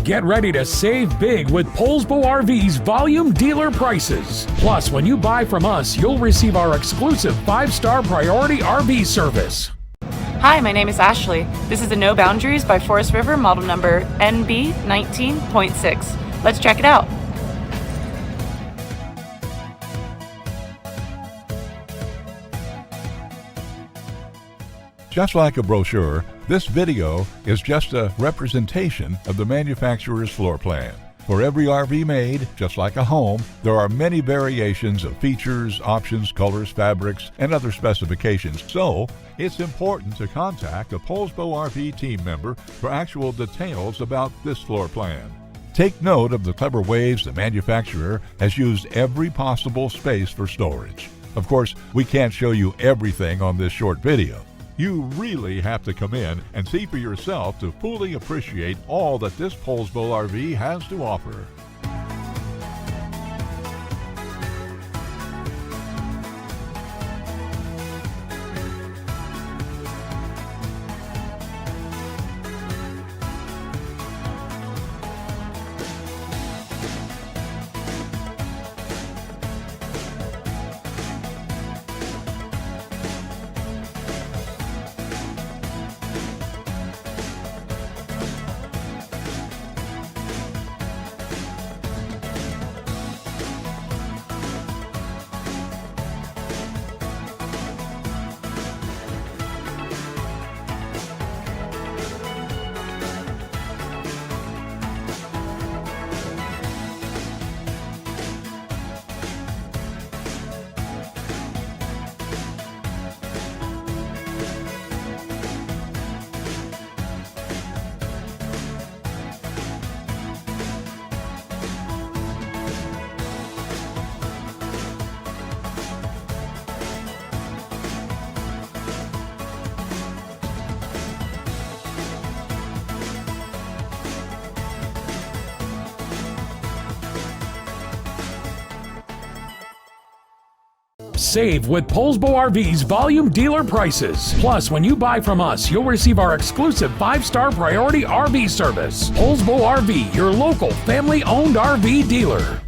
Get ready to save big with Poulsbo RV's volume dealer prices. Plus, when you buy from us, you'll receive our exclusive 5-star priority RV service. Hi, my name is Ashley. This is a No Boundaries by Forest River model number NB19.6. Let's check it out. Just like a brochure, this video is just a representation of the manufacturer's floor plan. For every RV made, just like a home, there are many variations of features, options, colors, fabrics, and other specifications. So, it's important to contact a Poulsbo RV team member for actual details about this floor plan. Take note of the clever ways the manufacturer has used every possible space for storage. Of course, we can't show you everything on this short video. You really have to come in and see for yourself to fully appreciate all that this Poulsbo RV has to offer. Save with Poulsbo RV's volume dealer prices. Plus, when you buy from us, you'll receive our exclusive 5-star priority RV service. Poulsbo RV, your local family-owned RV dealer.